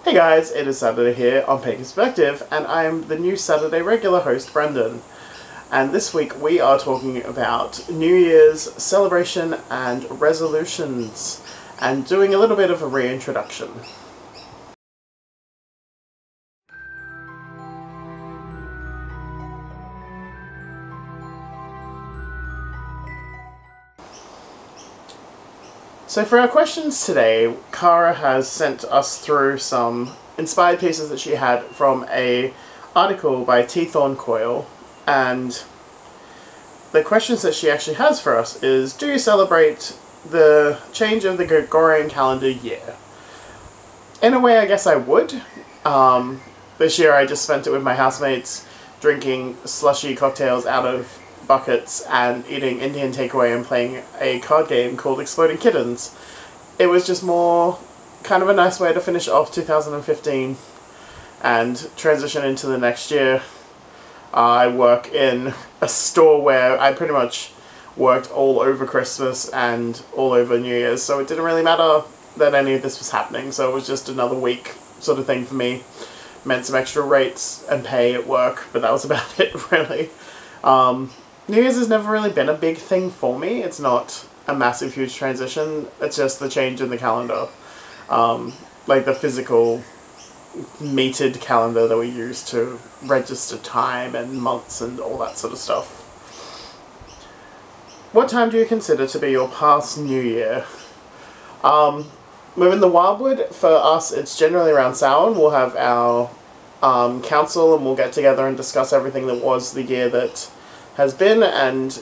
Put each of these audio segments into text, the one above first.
Hey guys, it is Saturday here on Pagan Perspective, and I am the new Saturday regular host, Brendan. And this week we are talking about New Year's celebration and resolutions, and doing a little bit of a reintroduction. So for our questions today, Cara has sent us through some inspired pieces that she had from an article by Thorn Coyle, and the questions that she actually has for us is, do you celebrate the change of the Gregorian calendar year? In a way, I guess I would. This year I just spent it with my housemates, drinking slushy cocktails out of buckets and eating Indian takeaway and playing a card game called Exploding Kittens. It was just more kind of a nice way to finish off 2015 and transition into the next year. I work in a store where I pretty much worked all over Christmas and all over New Year's, so it didn't really matter that any of this was happening, so it was just another week sort of thing for me. Meant some extra rates and pay at work, but that was about it, really. New Year's has never really been a big thing for me. It's not a massive, huge transition. It's just the change in the calendar. Like the physical metered calendar that we use to register time and months and all that sort of stuff. What time do you consider to be your past New Year? Within the Wildwood, for us, it's generally around Samhain. We'll have our council and we'll get together and discuss everything that was the year that has been, and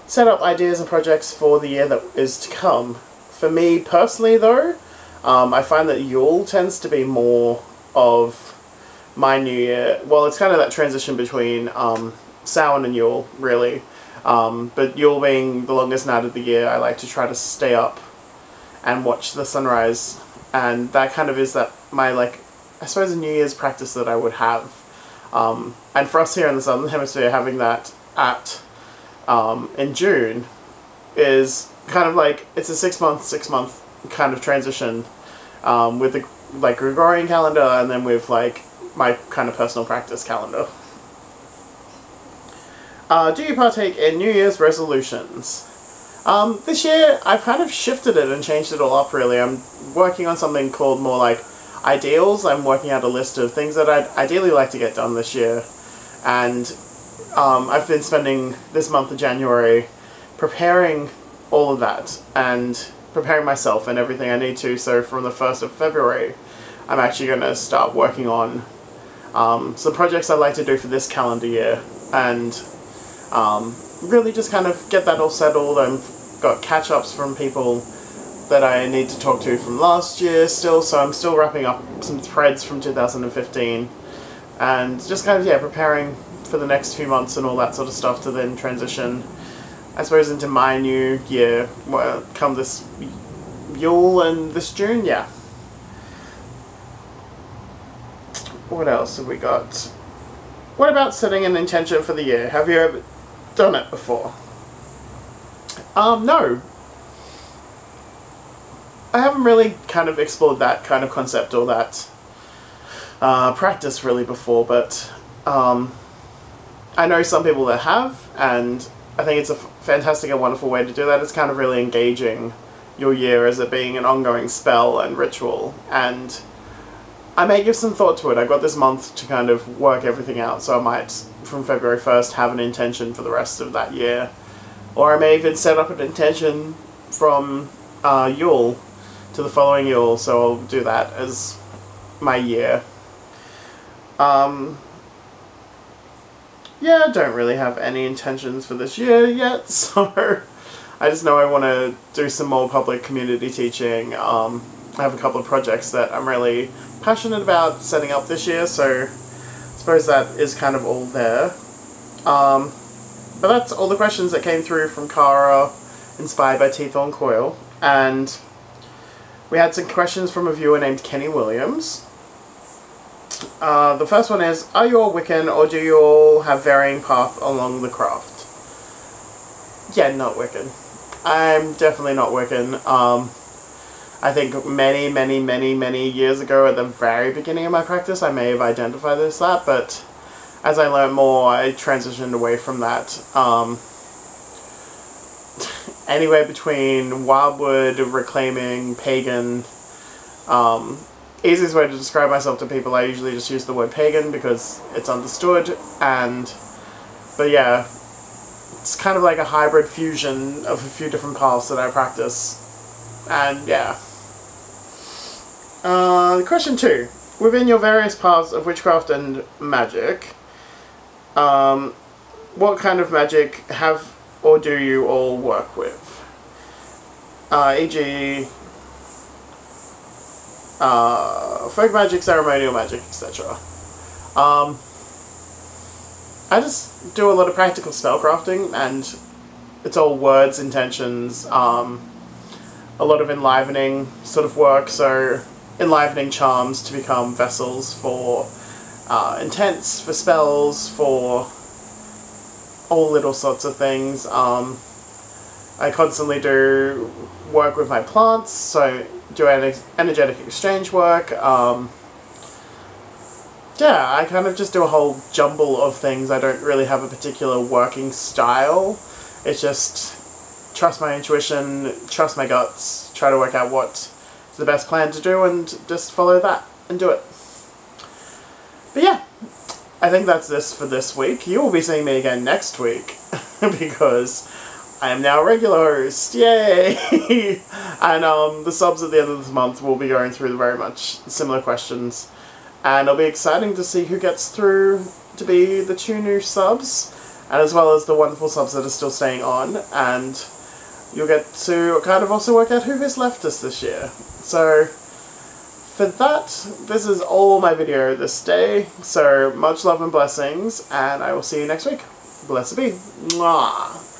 set up ideas and projects for the year that is to come. For me personally, though, I find that Yule tends to be more of my New Year. Well, it's kind of that transition between Samhain and Yule, really. But Yule being the longest night of the year, I like to try to stay up and watch the sunrise, and that kind of is that my, like, I suppose a New Year's practice that I would have. And for us here in the Southern Hemisphere, having that at in June is kind of like, it's a six month kind of transition with the like Gregorian calendar and then with like my kind of personal practice calendar. Do you partake in New Year's resolutions? This year I've kind of shifted it and changed it all up, really. I'm working on something called more like ideals. I'm working out a list of things that I'd ideally like to get done this year, and I've been spending this month of January preparing all of that and preparing myself and everything I need to, so from the 1st of February I'm actually going to start working on some projects I'd like to do for this calendar year, and really just kind of get that all settled. I've got catch-ups from people that I need to talk to from last year still, so I'm still wrapping up some threads from 2015, and just kind of, yeah, preparing for the next few months and all that sort of stuff to then transition, I suppose, into my new year, come this Yule and this June, yeah. What else have we got? What about setting an intention for the year? Have you ever done it before? No. I haven't really kind of explored that kind of concept or that practice really before, but I know some people that have, and I think it's a fantastic and wonderful way to do that. It's kind of really engaging your year as it being an ongoing spell and ritual, and I may give some thought to it. I've got this month to kind of work everything out, so I might, from February 1st, have an intention for the rest of that year. Or I may even set up an intention from Yule to the following Yule, so I'll do that as my year. Yeah, I don't really have any intentions for this year yet, so I just know I want to do some more public community teaching. I have a couple of projects that I'm really passionate about setting up this year, so I suppose that is kind of all there. But that's all the questions that came through from Cara, inspired by Thorn Coyle, and we had some questions from a viewer named Kenny Williams. The first one is, are you all Wiccan, or do you all have varying path along the craft? Yeah, not Wiccan. I'm definitely not Wiccan. I think many years ago at the very beginning of my practice I may have identified as that, but as I learned more I transitioned away from that. Anywhere between wildwood, reclaiming, pagan. Easiest way to describe myself to people, I usually just use the word pagan because it's understood, but yeah, it's kind of like a hybrid fusion of a few different paths that I practice, and yeah. Question 2. Within your various paths of witchcraft and magic, what kind of magic have or do you all work with? E.g. folk magic, ceremonial magic, etc. I just do a lot of practical spellcrafting, and it's all words, intentions, a lot of enlivening sort of work, so enlivening charms to become vessels for intents, for spells, for all little sorts of things. I constantly do work with my plants, so do energetic exchange work. Yeah, I kind of just do a whole jumble of things. I don't really have a particular working style. It's just trust my intuition, trust my guts, try to work out what's the best plan to do, and just follow that and do it. But yeah, I think that's this for this week. You will be seeing me again next week because I am now a regular host. Yay! And the subs at the end of this month will be going through very much similar questions. And it'll be exciting to see who gets through to be the 2 new subs, and as well as the wonderful subs that are still staying on, and you'll get to kind of also work out who has left us this year. So, for that, this is all my video this day, so much love and blessings, and I will see you next week. Blessed be. Mwah!